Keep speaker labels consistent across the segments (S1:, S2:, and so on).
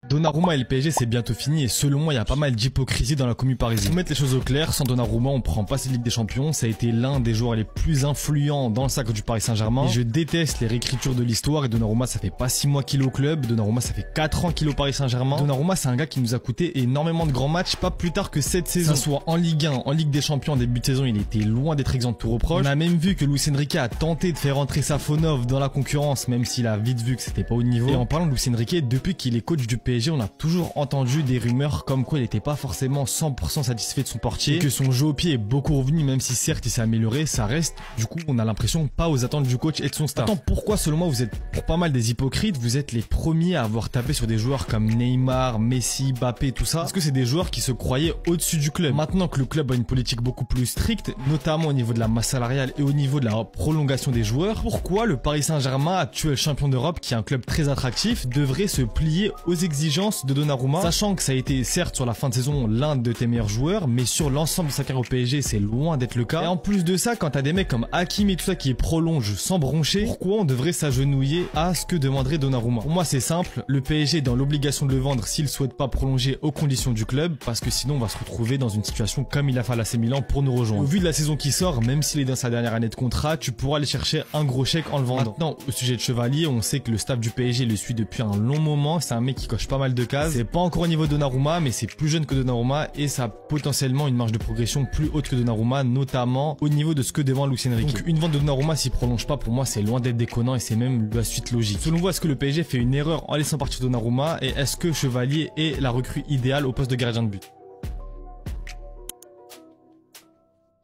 S1: Donnarumma et le PSG c'est bientôt fini et selon moi il y a pas mal d'hypocrisie dans la commu parisienne. Pour mettre les choses au clair, sans Donnarumma on prend pas cette Ligue des Champions, ça a été l'un des joueurs les plus influents dans le sacre du Paris Saint-Germain. Et je déteste les réécritures de l'histoire et Donnarumma ça fait pas 6 mois qu'il est au club, Donnarumma ça fait 4 ans qu'il est au Paris Saint-Germain. Donnarumma c'est un gars qui nous a coûté énormément de grands matchs, pas plus tard que cette saison. Que ce soit en Ligue 1, en Ligue des Champions en début de saison, il était loin d'être exempt de tout reproche. On a même vu que Luis Enrique a tenté de faire entrer Safonov dans la concurrence même s'il a vite vu que c'était pas au niveau. Et en parlant de Luis Enrique, depuis qu'il est coach du PSG, on a toujours entendu des rumeurs comme quoi il n'était pas forcément 100% satisfait de son portier et que son jeu au pied est beaucoup revenu, même si certes il s'est amélioré, ça reste, du coup on a l'impression, pas aux attentes du coach et de son staff. Attends, pourquoi selon moi vous êtes pour pas mal des hypocrites, vous êtes les premiers à avoir tapé sur des joueurs comme Neymar, Messi, Mbappé, tout ça, parce que c'est des joueurs qui se croyaient au-dessus du club. Maintenant que le club a une politique beaucoup plus stricte, notamment au niveau de la masse salariale et au niveau de la prolongation des joueurs, pourquoi le Paris Saint-Germain, actuel champion d'Europe, qui est un club très attractif, devrait se plier aux exigences de Donnarumma, sachant que ça a été certes sur la fin de saison l'un de tes meilleurs joueurs, mais sur l'ensemble de sa carrière au PSG c'est loin d'être le cas. Et en plus de ça, quand t'as des mecs comme Hakimi et tout ça qui prolongent sans broncher, pourquoi on devrait s'agenouiller à ce que demanderait Donnarumma? Pour moi c'est simple, le PSG est dans l'obligation de le vendre s'il souhaite pas prolonger aux conditions du club, parce que sinon on va se retrouver dans une situation comme il a fait à l'AC Milan pour nous rejoindre. Au vu de la saison qui sort, même s'il est dans sa dernière année de contrat, tu pourras aller chercher un gros chèque en le vendant. Maintenant, au sujet de Chevalier, on sait que le staff du PSG le suit depuis un long moment, c'est un mec qui coche pas mal de cases. C'est pas encore au niveau de Donnarumma, mais c'est plus jeune que Donnarumma et ça a potentiellement une marge de progression plus haute que Donnarumma, notamment au niveau de ce que demande Luis Enrique. Donc une vente de Donnarumma s'il prolonge pas, pour moi c'est loin d'être déconnant et c'est même la suite logique. Selon vous, est-ce que le PSG fait une erreur en laissant partir Donnarumma et est-ce que Chevalier est la recrue idéale au poste de gardien de but?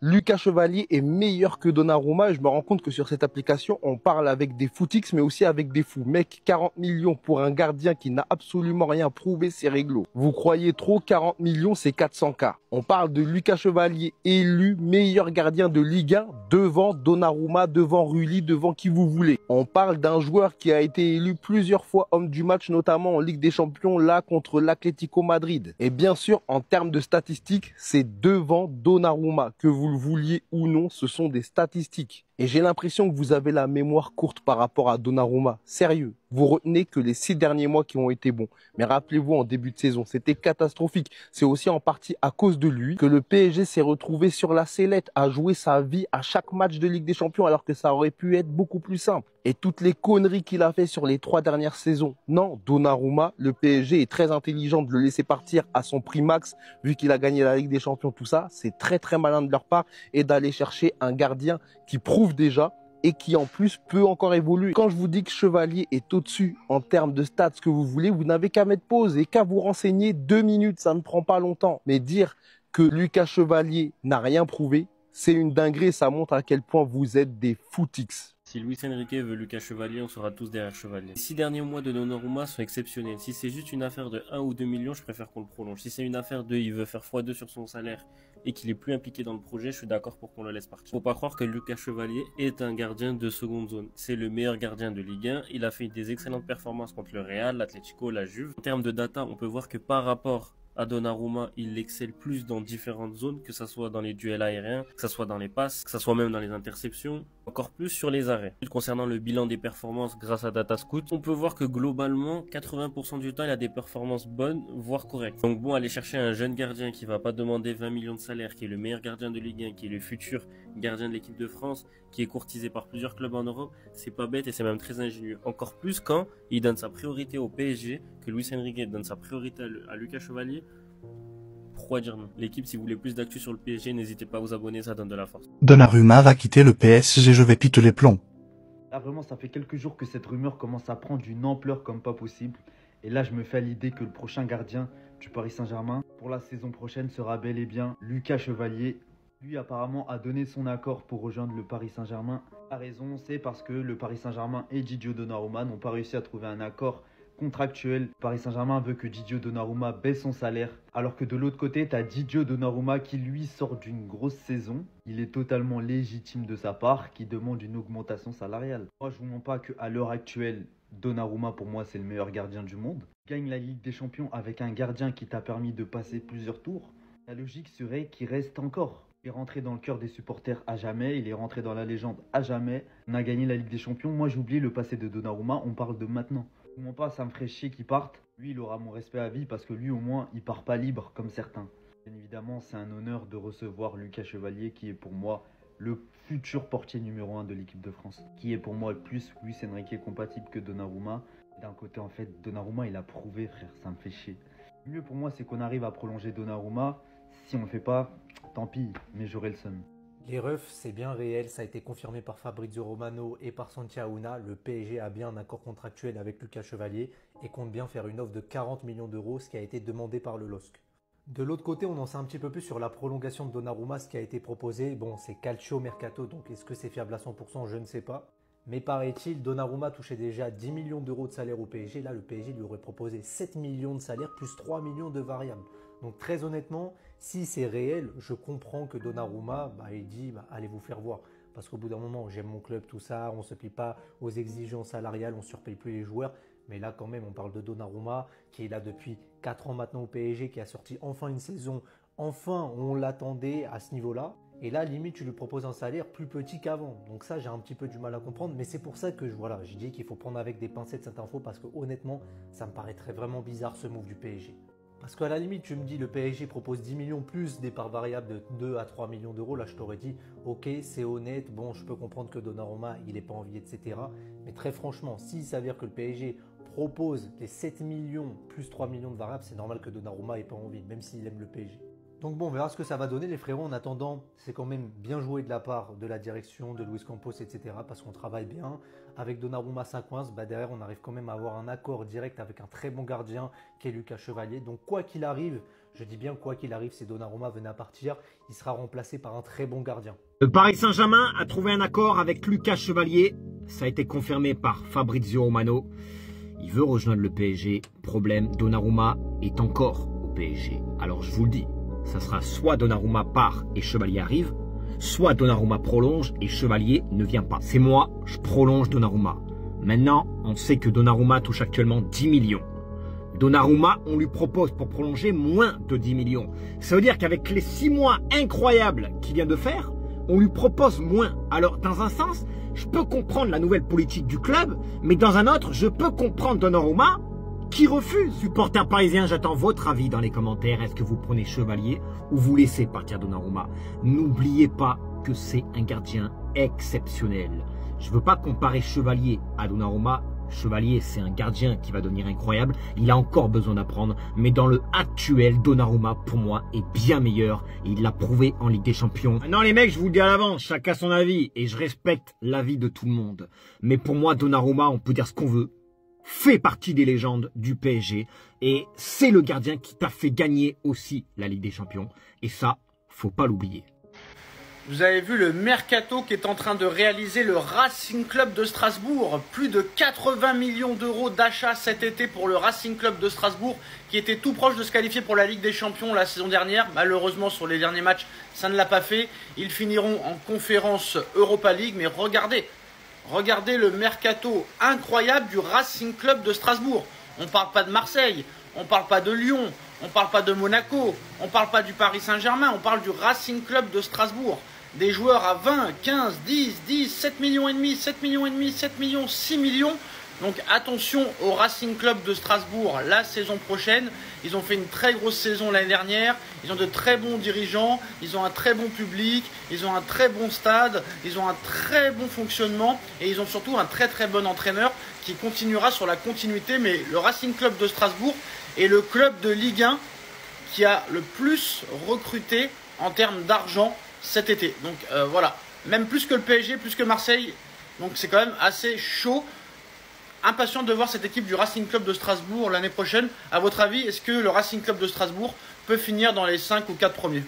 S2: Lucas Chevalier est meilleur que Donnarumma. Je me rends compte que sur cette application, on parle avec des footix, mais aussi avec des fous. Mec, 40 millions pour un gardien qui n'a absolument rien prouvé, c'est réglo. Vous croyez trop, 40 millions, c'est 400K. On parle de Lucas Chevalier, élu meilleur gardien de Ligue 1, devant Donnarumma, devant Rulli, devant qui vous voulez. On parle d'un joueur qui a été élu plusieurs fois homme du match, notamment en Ligue des Champions, là, contre l'Atlético Madrid. Et bien sûr, en termes de statistiques, c'est devant Donnarumma, que vous le vouliez ou non, ce sont des statistiques. Et j'ai l'impression que vous avez la mémoire courte par rapport à Donnarumma. Sérieux, vous retenez que les 6 derniers mois qui ont été bons. Mais rappelez-vous, en début de saison, c'était catastrophique. C'est aussi en partie à cause de lui que le PSG s'est retrouvé sur la sellette à jouer sa vie à chaque match de Ligue des Champions alors que ça aurait pu être beaucoup plus simple. Et toutes les conneries qu'il a fait sur les 3 dernières saisons. Non, Donnarumma, le PSG est très intelligent de le laisser partir à son prix max vu qu'il a gagné la Ligue des Champions, tout ça. C'est très très malin de leur part et d'aller chercher un gardien qui prouve déjà et qui en plus peut encore évoluer. Quand je vous dis que Chevalier est au-dessus en termes de stats, ce que vous voulez, vous n'avez qu'à mettre pause et qu'à vous renseigner 2 minutes, ça ne prend pas longtemps. Mais dire que Lucas Chevalier n'a rien prouvé, c'est une dinguerie, ça montre à quel point vous êtes des footix.
S3: Si Luis Enrique veut Lucas Chevalier, on sera tous derrière Chevalier. Les 6 derniers mois de Donnarumma sont exceptionnels. Si c'est juste une affaire de 1 ou 2 millions, je préfère qu'on le prolonge. Si c'est une affaire de il veut faire x2 sur son salaire et qu'il est plus impliqué dans le projet, je suis d'accord pour qu'on le laisse partir. Faut pas croire que Lucas Chevalier est un gardien de seconde zone. C'est le meilleur gardien de Ligue 1. Il a fait des excellentes performances contre le Real, l'Atlético, la Juve. En termes de data, on peut voir que par rapport à Donnarumma, il excelle plus dans différentes zones, que ce soit dans les duels aériens, que ce soit dans les passes, que ce soit même dans les interceptions, encore plus sur les arrêts. Concernant le bilan des performances grâce à DataScout, on peut voir que globalement, 80% du temps, il a des performances bonnes, voire correctes. Donc bon, aller chercher un jeune gardien qui va pas demander 20 millions de salaire, qui est le meilleur gardien de Ligue 1, qui est le futur gardien de l'équipe de France, qui est courtisé par plusieurs clubs en Europe, c'est pas bête et c'est même très ingénieux. Encore plus quand il donne sa priorité au PSG, que Luis Enrique donne sa priorité à Lucas Chevalier. Pourquoi dire non? L'équipe, si vous voulez plus d'actu sur le PSG, n'hésitez pas à vous abonner, ça donne de la force.
S4: Donnarumma va quitter le PSG, je vais péter les plombs.
S5: Là vraiment, ça fait quelques jours que cette rumeur commence à prendre une ampleur comme pas possible. Et là, je me fais à l'idée que le prochain gardien du Paris Saint-Germain pour la saison prochaine sera bel et bien Lucas Chevalier. Lui, apparemment, a donné son accord pour rejoindre le Paris Saint-Germain. La raison, c'est parce que le Paris Saint-Germain et Didier Donnarumma n'ont pas réussi à trouver un accord contractuel. Paris Saint-Germain veut que Didier Donnarumma baisse son salaire, alors que de l'autre côté, tu as Didier Donnarumma qui lui sort d'une grosse saison. Il est totalement légitime de sa part, qui demande une augmentation salariale. Moi, je vous mens pas qu'à l'heure actuelle, Donnarumma, pour moi, c'est le meilleur gardien du monde. Gagne la Ligue des Champions avec un gardien qui t'a permis de passer plusieurs tours. La logique serait qu'il reste encore. Il est rentré dans le cœur des supporters à jamais, il est rentré dans la légende à jamais. On a gagné la Ligue des Champions. Moi, j'ai oublié le passé de Donnarumma, on parle de maintenant. Pas, ça me ferait chier qu'il parte. Lui, il aura mon respect à vie parce que lui, au moins, il part pas libre comme certains. Bien évidemment, c'est un honneur de recevoir Lucas Chevalier, qui est pour moi le futur portier numéro 1 de l'équipe de France. Qui est pour moi le plus Luis Enrique compatible que Donnarumma. D'un côté, en fait, Donnarumma, il a prouvé, frère, ça me fait chier. Le mieux pour moi, c'est qu'on arrive à prolonger Donnarumma. Si on le fait pas, tant pis, mais j'aurai le seum.
S6: Les refs, c'est bien réel, ça a été confirmé par Fabrizio Romano et par Santi Aouna. Le PSG a bien un accord contractuel avec Lucas Chevalier et compte bien faire une offre de 40 millions d'euros, ce qui a été demandé par le LOSC. De l'autre côté, on en sait un petit peu plus sur la prolongation de Donnarumma, ce qui a été proposé. Bon, c'est calcio mercato, donc est-ce que c'est fiable à 100%? Je ne sais pas. Mais paraît-il, Donnarumma touchait déjà 10 millions d'euros de salaire au PSG. Là, le PSG lui aurait proposé 7 millions de salaire plus 3 millions de variables. Donc très honnêtement, si c'est réel, je comprends que Donnarumma, il dit allez vous faire voir. Parce qu'au bout d'un moment, j'aime mon club, tout ça, on ne se plie pas aux exigences salariales, on ne surpaye plus les joueurs. Mais là quand même, on parle de Donnarumma qui est là depuis 4 ans maintenant au PSG, qui a sorti enfin une saison. Enfin, on l'attendait à ce niveau-là. Et là, limite, tu lui proposes un salaire plus petit qu'avant. Donc ça, j'ai un petit peu du mal à comprendre. Mais c'est pour ça que je dis qu'il faut prendre avec des pincettes cette info. Parce que honnêtement, ça me paraîtrait vraiment bizarre ce move du PSG. Parce qu'à la limite, tu me dis le PSG propose 10 millions plus des parts variables de 2 à 3 millions d'euros. Là, je t'aurais dit, ok, c'est honnête. Bon, je peux comprendre que Donnarumma, il n'est pas envie, etc. Mais très franchement, s'il s'avère que le PSG propose les 7 millions plus 3 millions de variables, c'est normal que Donnarumma n'ait pas envie, même s'il aime le PSG. Donc bon, on verra ce que ça va donner les frérots. En attendant, c'est quand même bien joué de la part de la direction, de Luis Campos, etc. Parce qu'on travaille bien. Avec Donnarumma 5 coins, derrière on arrive quand même à avoir un accord direct avec un très bon gardien qui est Lucas Chevalier. Donc quoi qu'il arrive, je dis bien quoi qu'il arrive, si Donnarumma venait à partir, il sera remplacé par un très bon gardien.
S7: Le Paris Saint-Germain a trouvé un accord avec Lucas Chevalier. Ça a été confirmé par Fabrizio Romano. Il veut rejoindre le PSG. Problème, Donnarumma est encore au PSG. Alors je vous le dis. Ça sera soit Donnarumma part et Chevalier arrive, soit Donnarumma prolonge et Chevalier ne vient pas. C'est moi, je prolonge Donnarumma. Maintenant, on sait que Donnarumma touche actuellement 10 millions. Donnarumma, on lui propose pour prolonger moins de 10 millions. Ça veut dire qu'avec les 6 mois incroyables qu'il vient de faire, on lui propose moins. Alors, dans un sens, je peux comprendre la nouvelle politique du club, mais dans un autre, je peux comprendre Donnarumma qui refuse. Supporters parisiens, j'attends votre avis dans les commentaires. Est-ce que vous prenez Chevalier ou vous laissez partir Donnarumma? N'oubliez pas que c'est un gardien exceptionnel. Je ne veux pas comparer Chevalier à Donnarumma. Chevalier, c'est un gardien qui va devenir incroyable. Il a encore besoin d'apprendre. Mais dans le actuel, Donnarumma, pour moi, est bien meilleur. Il l'a prouvé en Ligue des Champions. Maintenant, les mecs, je vous le dis à l'avance, chacun son avis. Et je respecte l'avis de tout le monde. Mais pour moi, Donnarumma, on peut dire ce qu'on veut, fait partie des légendes du PSG et c'est le gardien qui t'a fait gagner aussi la Ligue des Champions et ça, faut pas l'oublier.
S8: Vous avez vu le mercato qu'est en train de réaliser le Racing Club de Strasbourg. Plus de 80 millions d'euros d'achat cet été pour le Racing Club de Strasbourg qui était tout proche de se qualifier pour la Ligue des Champions la saison dernière. Malheureusement, sur les derniers matchs, ça ne l'a pas fait. Ils finiront en conférence Europa League, mais regardez le mercato incroyable du Racing Club de Strasbourg. On ne parle pas de Marseille, on ne parle pas de Lyon, on ne parle pas de Monaco, on ne parle pas du Paris Saint-Germain, on parle du Racing Club de Strasbourg. Des joueurs à 20, 15, 10, 7 millions et demi, 7 millions et demi, 7 millions, 6 millions. Donc attention au Racing Club de Strasbourg la saison prochaine. Ils ont fait une très grosse saison l'année dernière. Ils ont de très bons dirigeants. Ils ont un très bon public. Ils ont un très bon stade. Ils ont un très bon fonctionnement. Et ils ont surtout un très très bon entraîneur qui continuera sur la continuité. Mais le Racing Club de Strasbourg est le club de Ligue 1 qui a le plus recruté en termes d'argent cet été. Donc voilà, même plus que le PSG, plus que Marseille. Donc c'est quand même assez chaud. Impatient de voir cette équipe du Racing Club de Strasbourg l'année prochaine. À votre avis, est-ce que le Racing Club de Strasbourg peut finir dans les 5 ou 4 premiers ?